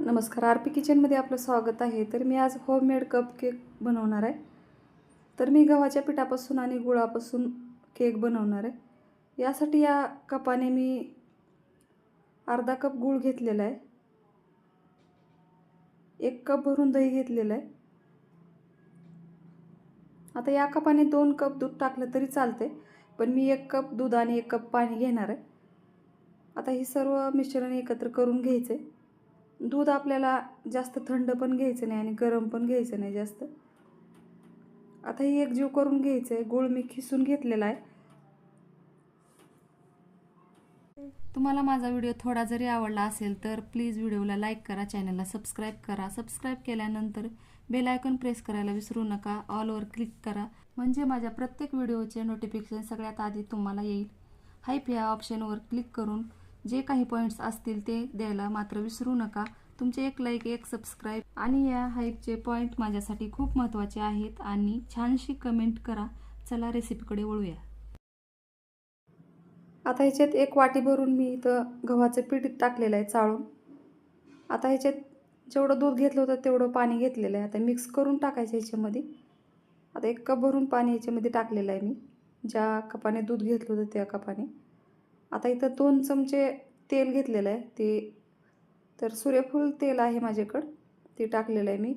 नमस्कार, आरपी किचनमध्ये आपलं स्वागत आहे. तर मी आज होममेड कप केक बनवणार आहे. तर मी गव्हाच्या पिठापासून आणि गुळापासून केक बनवणार आहे. यासाठी या कपाने मी अर्धा कप गूळ घेतलेला आहे, 1 कप भरून दही घेतलेलं आहे. आता या कपाने 2 कप दूध टाकलं तरी चालते, पण मी 1 कप दूध आणि 1 कप पाणी घेणार आहे. आता हे सर्व मिश्रण एकत्र करून घ्यायचे. दूध आपल्याला जास्त थंड पण घ्यायचं नाही आणि गरम पण घ्यायचं नाही जास्त. आता ही एकजीव करून घ्यायचं आहे. गूळ मी खिसून घेतलेला आहे. तुम्हाला माझा व्हिडिओ थोडा जरी आवडला असेल तर प्लीज व्हिडिओला लाईक करा, चॅनलला सबस्क्राईब करा. सबस्क्राईब केल्यानंतर बेल आयकॉन प्रेस करायला विसरू नका. ऑलवर क्लिक करा, म्हणजे माझ्या प्रत्येक व्हिडिओचे नोटिफिकेशन सगळ्यात आधी तुम्हाला येईल. हाईप या ऑप्शनवर क्लिक करून जे काही पॉईंट्स असतील ते द्यायला मात्र विसरू नका. तुमचे एक लाईक, एक सबस्क्राईब आणि या हाईपचे पॉईंट माझ्यासाठी खूप महत्त्वाचे आहेत. आणि छानशी कमेंट करा. चला रेसिपीकडे वळूया. आता ह्याच्यात 1 वाटी भरून मी इथं गव्हाचं पीठ टाकलेलं आहे चाळून. आता ह्याच्यात जेवढं दूध घेतलं होतं तेवढं पाणी घेतलेलं आहे. आता मिक्स करून टाकायचं ह्याच्यामध्ये. आता 1 कप भरून पाणी ह्याच्यामध्ये टाकलेलं आहे मी, ज्या कपाने दूध घेतलं होतं त्या कपाने. आता इथं 2 चमचे तेल घेतलेलं आहे. ते तर सूर्यफूल तेल आहे माझ्याकडं, ते टाकलेलं आहे मी.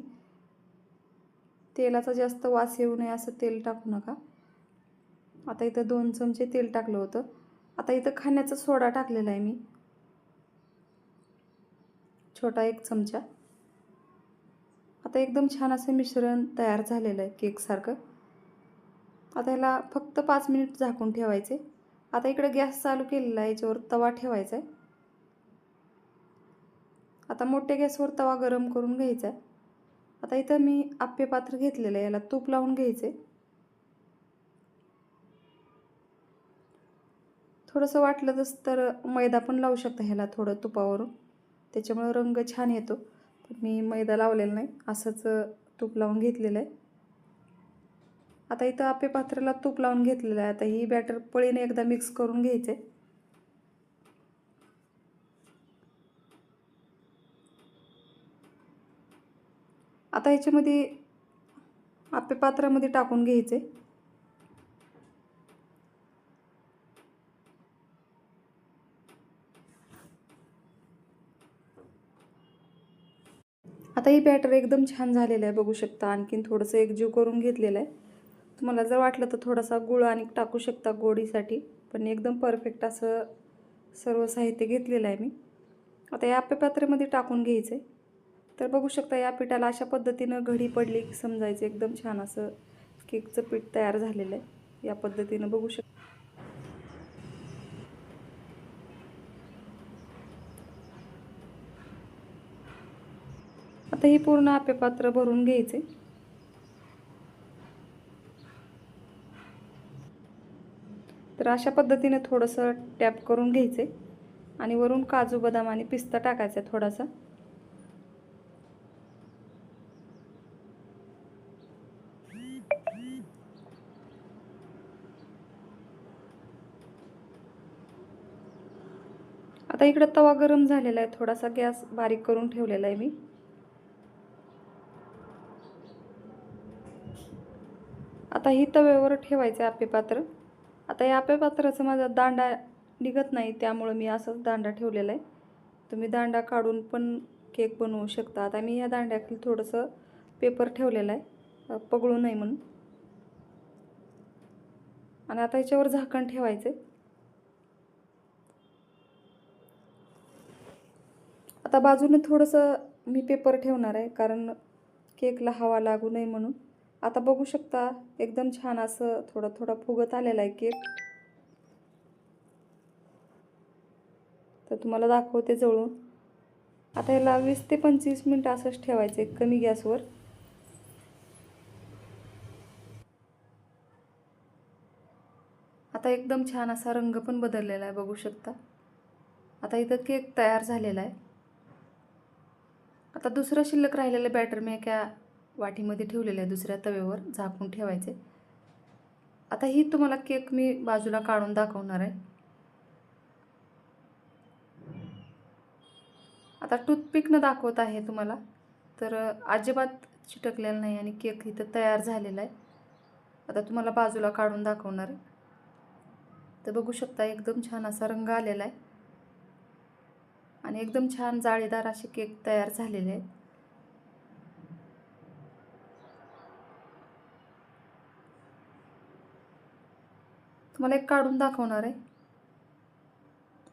तेलाचा जास्त वास येऊ नये असं तेल टाकू नका. आता इथं 2 चमचे तेल टाकलं होतं. आता इथं खाण्याचा सोडा टाकलेला आहे मी, छोटा 1 चमचा. आता एकदम छान असं मिश्रण तयार झालेलं आहे केकसारखं. आता याला फक्त 5 मिनिट झाकून ठेवायचे. आता इकडे गॅस चालू केलेला आहे, याच्यावर तवा ठेवायचा आहे. आता मोठ्या गॅसवर तवा गरम करून घ्यायचा आहे. आता इथं मी आप्पे पात्र घेतलेलं आहे, याला तूप लावून घ्यायचे. थोडंसं वाटलं तर मैदा पण लावू शकता ह्याला थोडं तुपावरून, त्याच्यामुळे रंग छान येतो. पण मी मैदा लावलेला नाही, असंच तूप लावून घेतलेलं आहे. आता इथं आप्पे पात्राला तूप लावून घेतलेलं आहे. आता ही बॅटर पळीने एकदा मिक्स करून घ्यायचे. आता ह्याच्यामध्ये आप्पे पात्रामध्ये टाकून घ्यायचे. आता ही बॅटर एकदम छान झालेलं आहे, बघू शकता. आणखीन थोडंसं एकजीव करून घेतलेलं आहे. तुम्हाला जर वाटलं तर थोडासा गूळ आणि टाकू शकता गोडीसाठी, पण एकदम परफेक्ट असं सर्व साहित्य घेतलेलं आहे मी. आता या आप्पे पात्रामध्ये टाकून घ्यायचं आहे. तर बघू शकता या पिठाला अशा पद्धतीनं घडी पडली की समजायचं एकदम छान असं केकचं पीठ तयार झालेलं आहे. या पद्धतीनं बघू शकता. आता ही पूर्ण आप्पे पात्र भरून घ्यायचे. तर अशा पद्धतीने थोडंसं टॅप करून घ्यायचे आणि वरून काजू, बदाम आणि पिस्ता टाकायचा थोडासा. आता इकडे तवा गरम झालेला आहे, थोडासा गॅस बारीक करून ठेवलेला आहे मी. आता ही तव्यावर ठेवायचं आप्पे पात्र. आता या आप्पे पात्राचा माझा दांडा निघत नाही, त्यामुळे मी असंच दांडा ठेवलेला आहे. तुम्ही दांडा काढून पण केक बनवू शकता. आता मी या दांड्याखाली थोडंसं पेपर ठेवलेलं आहे, पगळू नये म्हणून. आणि आता याच्यावर झाकण ठेवायचे. आता बाजूने थोडंसं मी पेपर ठेवणार आहे, कारण केकला हवा लागू नये म्हणून. आता बघू शकता एकदम छान असं थोडं थोडं फुगत आलेला आहे केक. तर तुम्हाला दाखवते जवळून. आता याला 20 ते 25 मिनिटं असंच ठेवायचे कमी गॅसवर. आता एकदम छान असा रंग पण बदललेला आहे, बघू शकता. आता इथं केक तयार झालेला आहे. आता दुसरं शिल्लक राहिलेलं बॅटर मी एका वाटीमध्ये ठेवलेलं आहे, दुसऱ्या तव्यावर झाकून ठेवायचे. आता ही तुम्हाला केक मी बाजूला काढून दाखवणार आहे. आता टूथपिकनं दाखवत आहे तुम्हाला, तर अजिबात चिटकलेलं नाही आणि केक इथं तयार झालेला आहे. आता तुम्हाला बाजूला काढून दाखवणार आहे. तर बघू शकता एकदम छान असा रंग आलेला आहे आणि एकदम छान जाळीदार असे केक तयार झालेले आहेत. तुम्हाला एक काढून दाखवणार आहे.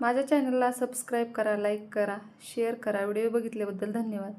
माझ्या चॅनलला सबस्क्राईब करा, लाईक करा, शेअर करा. व्हिडिओ बघितल्याबद्दल धन्यवाद.